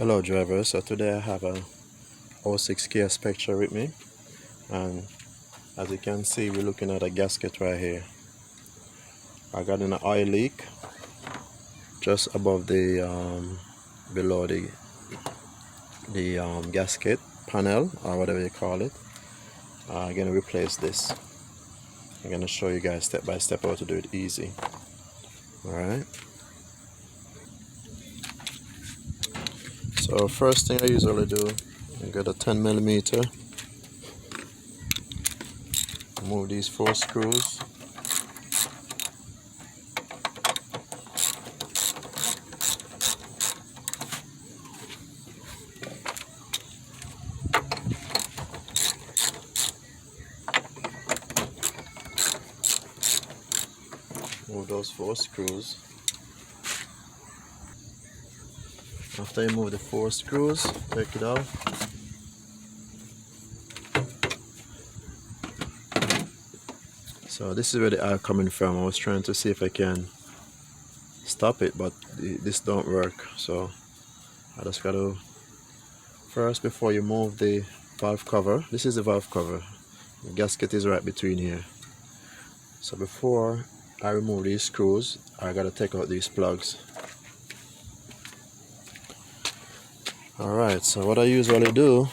Hello drivers, so today I have a 06K Spectra with me, and as you can see we're looking at a gasket right here. I got an oil leak just above the below the gasket panel or whatever you call it. I'm gonna replace this. I'm gonna show you guys step by step how to do it easy. Alright, so first thing I usually do, I get a 10mm, remove these 4 screws. Move those 4 screws. After you move the 4 screws, take it out. So this is where the oil coming from. I was trying to see if I can stop it, but this don't work. So I just gotta first, before you move the valve cover, this is the valve cover. The gasket is right between here. So before I remove these screws, I gotta take out these plugs. Alright, so what I usually do,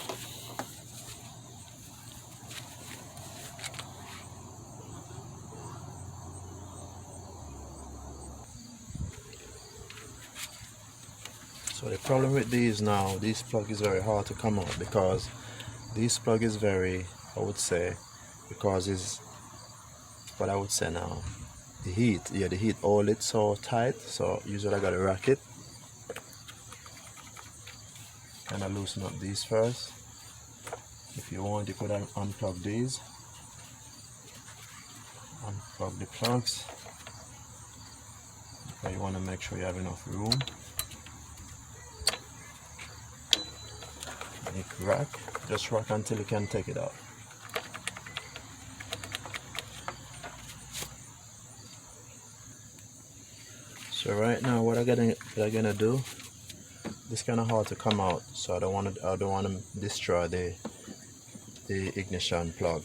so the problem with these now, this plug is very hard to come out because this plug is very, I would say, because it's what I would say now, the heat hold it so tight, so usually I gotta rack it. Kind of loosen up these first. If you want, you could unplug these, unplug the plugs, but you want to make sure you have enough room. Rack, just rack until you can take it out. So right now, what I'm gonna do, this kind of hard to come out, so I don't want to destroy the ignition plug.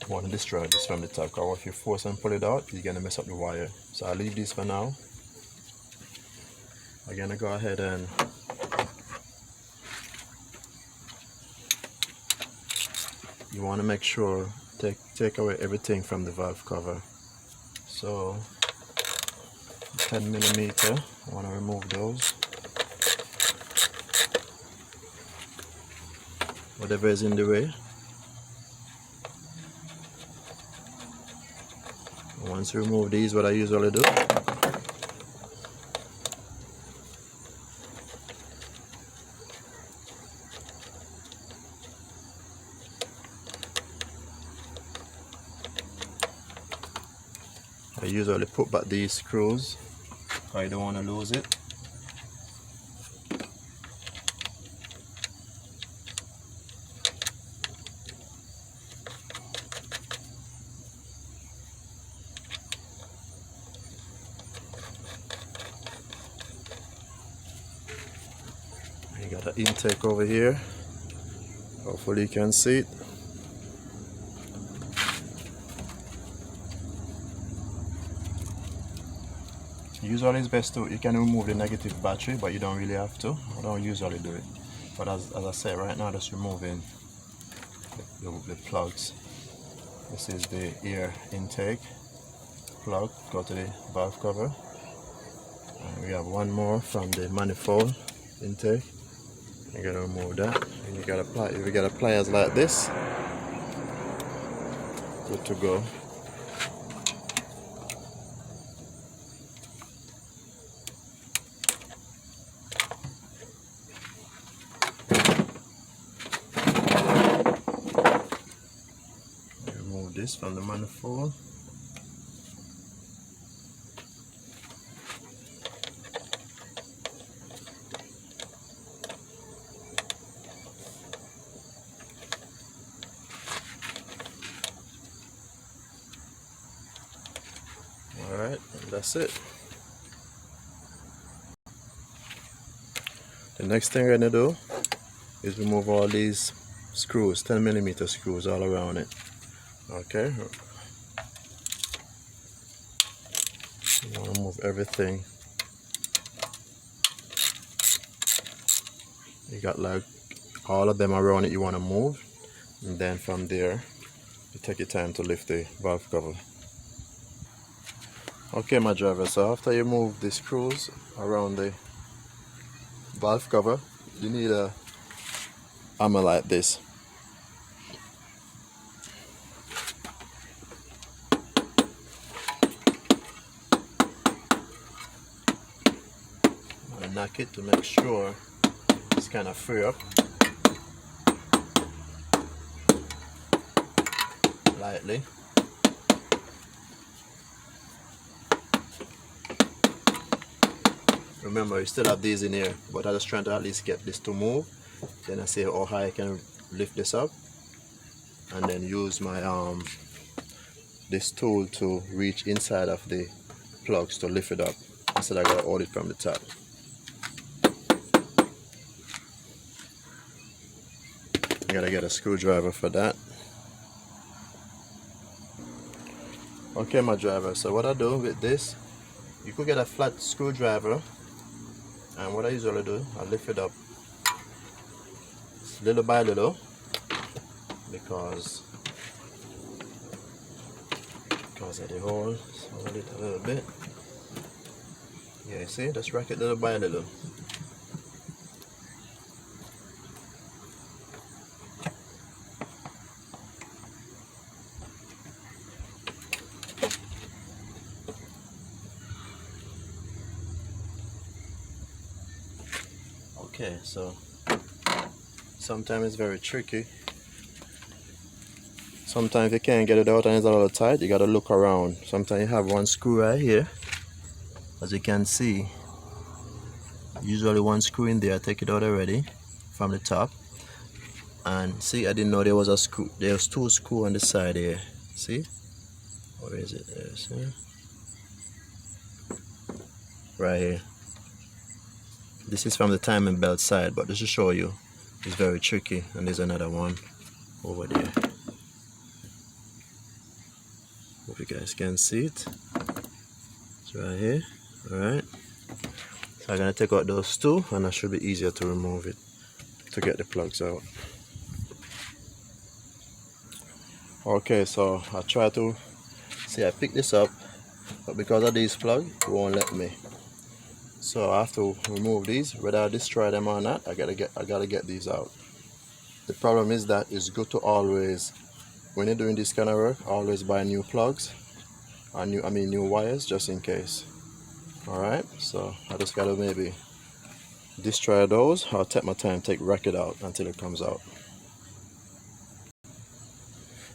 I want to destroy this from the top, because if you force and pull it out, you're gonna mess up the wire. So I'll leave this for now. I'm gonna go ahead and you want to make sure take away everything from the valve cover. So 10mm, I want to remove those. Whatever is in the way. Once you remove these, what I usually do, I usually put back these screws because I don't want to lose it. You got an intake over here. Hopefully you can see it. Usually it's best to, you can remove the negative battery, but you don't really have to. I don't usually do it. But as I said, right now just removing the plugs. This is the air intake plug, go to the valve cover. And we have one more from the manifold intake. You gotta remove that. And you gotta apply, if you got pliers like this, good to go. Remove this from the manifold. Alright, and that's it. The next thing we're going to do is remove all these screws, 10mm screws all around it. Okay, you want to move everything. You got like all of them around it you want to move, and then from there you take your time to lift the valve cover. Okay my driver, so after you move the screws around the valve cover, you need a hammer like this. And knock it to make sure it's kind of free up. Lightly. Remember, you still have these in here, but I'm just trying to at least get this to move. Then I see how high I can lift this up, and then use my this tool to reach inside of the plugs to lift it up instead of I gotta hold it from the top. I gotta get a screwdriver for that. Okay my driver, so what I do with this, you could get a flat screwdriver, and what I usually do, I lift it up little by little because of the hole. So hold it a little bit. Yeah, you see, just rack it little by little. Okay, so sometimes it's very tricky. Sometimes you can't get it out and it's a little tight, you gotta look around. Sometimes you have one screw right here, as you can see. Usually one screw in there, I take it out already from the top. And see, I didn't know there was a screw. There's two screws on the side here. See? Where is it? There, see? Right here. This is from the timing belt side, but just to show you, it's very tricky. And there's another one over there. Hope you guys can see it. It's right here. Alright. So I'm gonna take out those two, and that should be easier to remove it to get the plugs out. Okay, so I try to see, I pick this up, but because of these plugs, it won't let me. So I have to remove these, whether I destroy them or not. I gotta get these out. The problem is that it's good to always, when you're doing this kind of work, always buy new plugs or new wires, just in case. Alright, so I just gotta maybe destroy those. I'll take my time, rack it out until it comes out.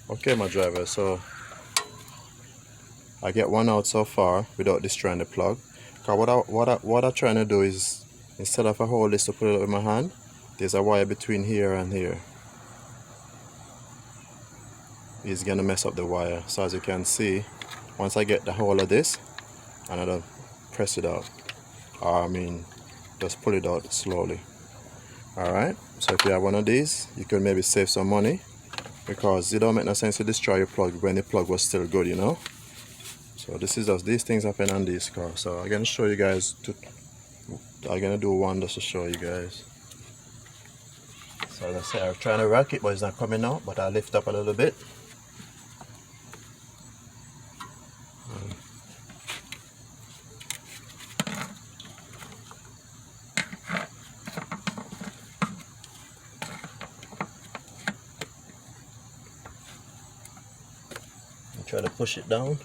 Okay my driver, so I get one out so far without destroying the plug. Cause what I'm trying to do is, instead of I hold this to put it up with my hand, there's a wire between here and here. It's gonna mess up the wire. So as you can see, once I get the hold of this, and I don't press it out, just pull it out slowly. Alright, so if you have one of these, you could maybe save some money, because it don't make no sense to destroy your plug when the plug was still good, you know. So this is just, these things happen on this car. So I'm gonna show you guys I'm gonna do one just to show you guys. So as I say, I'm trying to rack it, but it's not coming out, but I lift up a little bit. I try to push it down.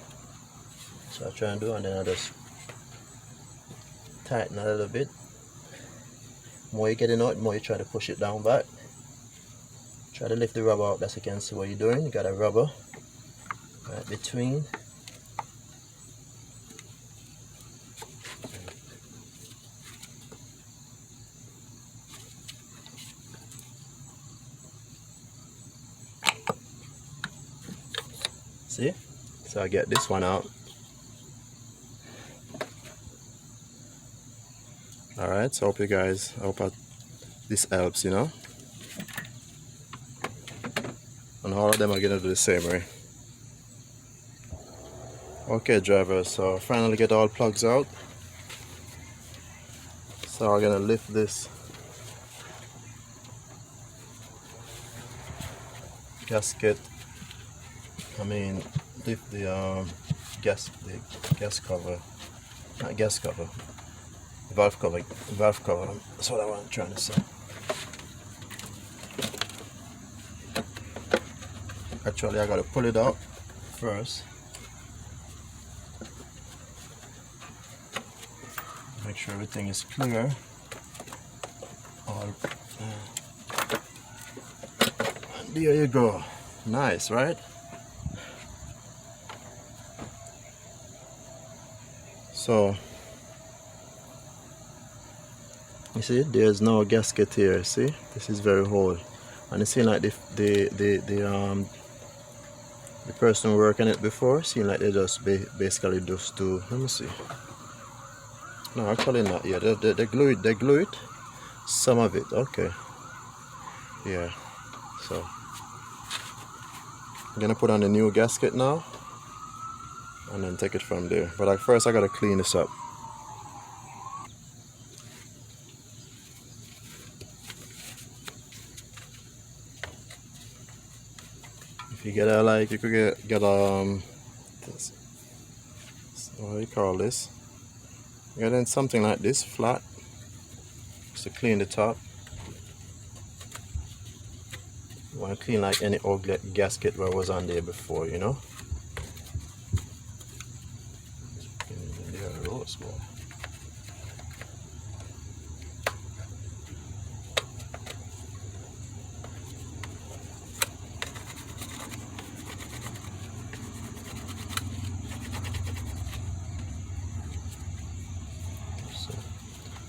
So I try and do, and then I just tighten a little bit. The more you get it out, the more you try to push it down back. Try to lift the rubber out, that's you can see what you're doing. You got a rubber right between. See? So I get this one out. Alright, so I hope this helps, you know. And all of them are gonna do the same way. Okay, driver, so finally get all plugs out. So I'm gonna lift this gasket. Lift the gas cover, not gas cover, valve cover, valve cover. That's what I'm trying to say. Actually, I gotta pull it out first. Make sure everything is clear. And there you go. Nice, right? So you see, there's no gasket here. See, this is very whole, and it seems like the person working it before seemed like they just basically just do. Let me see. No, actually not. Yeah, they glue it. They glue it. Some of it. Okay. Yeah. So I'm gonna put on the new gasket now, and then take it from there. But like first, I gotta clean this up. If you get a you could get this, what do you call this? Get in something like this, flat, just to clean the top. You want to clean like any old gasket that was on there before, you know.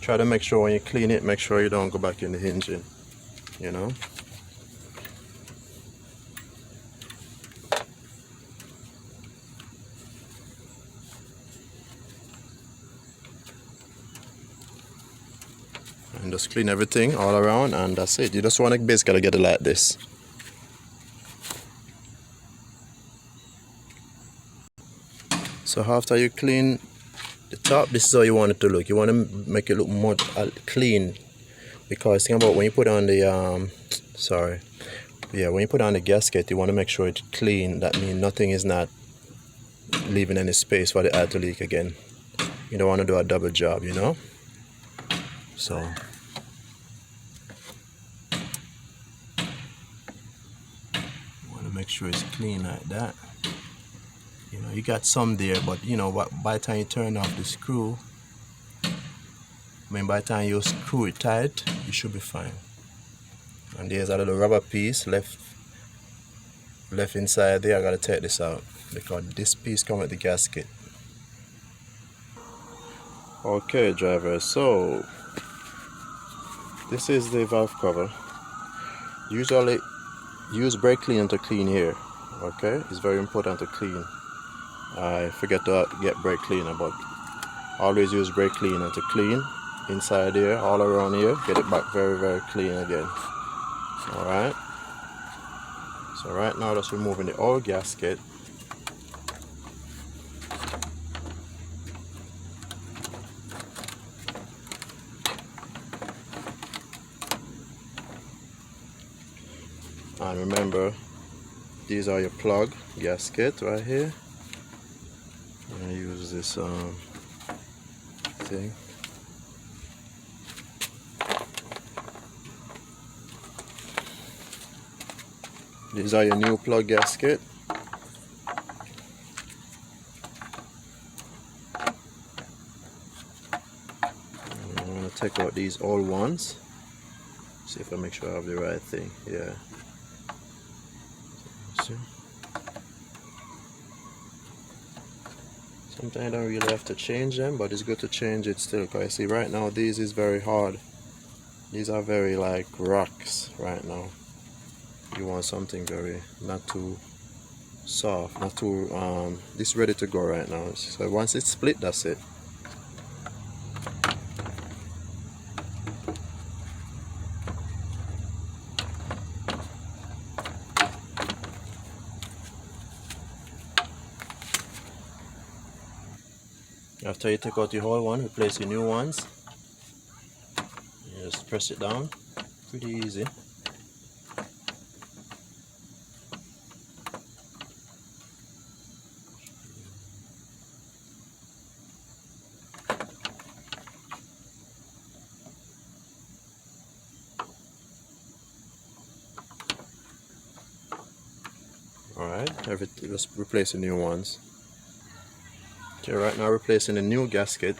Try to make sure when you clean it, make sure you don't go back in the engine, you know. And just clean everything all around, and that's it. You just want to basically get it like this. So after you clean the top, this is how you want it to look. You want to make it look more clean, because think about when you put on the when you put on the gasket, you want to make sure it's clean. That means nothing is not leaving any space for the air to leak again. You don't want to do a double job, you know. So you want to make sure it's clean like that. You know, you got some there, but you know what? By the time you turn off the screw, by the time you screw it tight, you should be fine. And there's a little rubber piece left inside there. I gotta take this out because this piece comes with the gasket. Okay, driver. So this is the valve cover. Usually use brake cleaner to clean here. Okay, it's very important to clean. I forget to get brake cleaner, but always use brake cleaner to clean inside here, all around here. Get it back very, very clean again. Alright. So right now just removing the old gasket. And remember, these are your plug gasket right here. I'm gonna use this thing. These are your new plug gasket. And I'm gonna take out these old ones. See if I make sure I have the right thing. Yeah. See? Sometimes I don't really have to change them, but it's good to change it still, because I see right now these is very hard. These are very like rocks right now. You want something very not too soft, not too this is ready to go right now. So once it's split, that's it. After you take out the old one, replace the new ones. You just press it down, pretty easy. Alright, just replace the new ones. Okay, right now replacing the new gasket.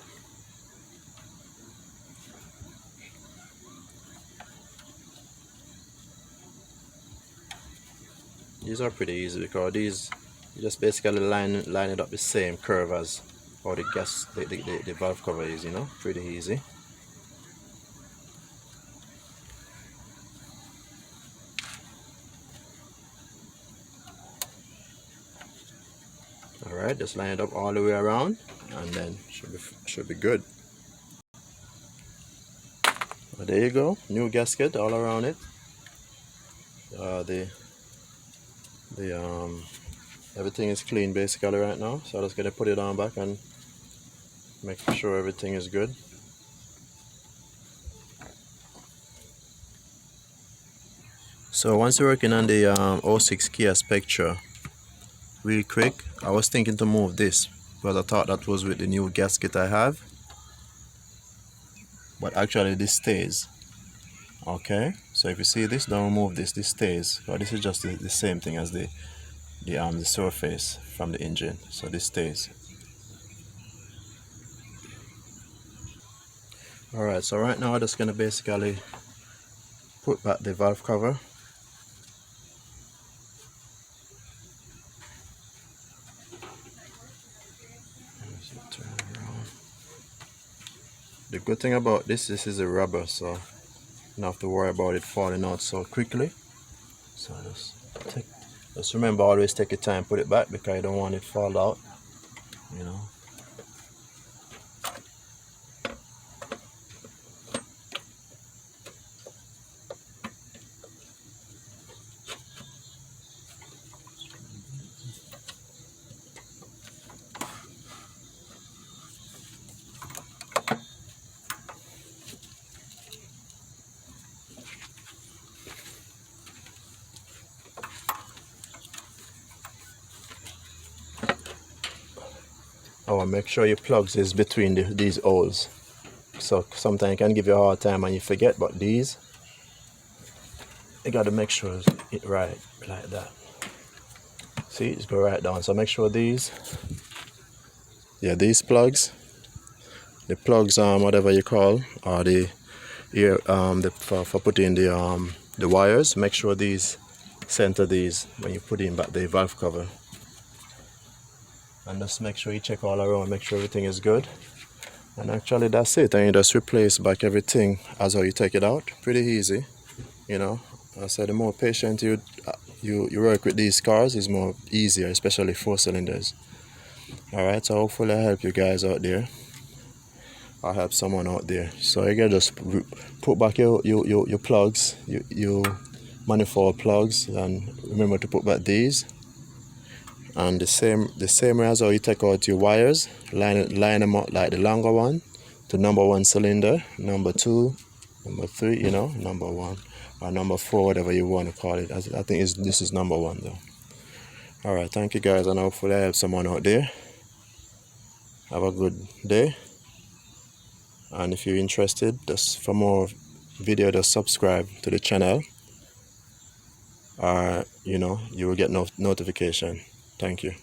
These are pretty easy because these you just basically line it up the same curve as how the valve cover is, you know, pretty easy. Alright, just line it up all the way around and then should be good. Well, there you go, new gasket all around it. Everything is clean basically right now, so I'm just gonna put it on back and make sure everything is good. So once you're working on the 06 Kia Spectra, real quick, I was thinking to move this because I thought that was with the new gasket I have, but actually this stays. Okay, so if you see this, don't remove this, this stays. But this is just the same thing as the surface from the engine, so this stays. Alright, so right now I'm just gonna basically put back the valve cover. The good thing about this is a rubber, so you don't have to worry about it falling out so quickly. So just remember, always take your time, put it back because you don't want it to fall out, you know. Oh, and make sure your plugs is between these holes. So sometimes it can give you a hard time and you forget, but these, you got to make sure it right like that. See, it's go right down. So make sure these, yeah, these plugs, the plugs, whatever you call, or the ear, for putting the wires. Make sure these center these when you put in back the valve cover. And just make sure you check all around, make sure everything is good. And actually that's it, and you just replace back everything as how you take it out. Pretty easy, you know. I said the more patient you work with these cars is more easier, especially 4 cylinders. Alright, so hopefully I help you guys out there. I'll help someone out there. So you can just put back your plugs, your manifold plugs, and remember to put back these. And the same way as how you take out your wires, line them up like the longer one to number 1 cylinder, number 2, number 3, you know, number 1 or number 4, whatever you want to call it. I think this is number 1 though. Alright, thank you guys, and hopefully I help someone out there. Have a good day, and if you're interested, just for more video, just subscribe to the channel, or you know, you will get notification. Thank you.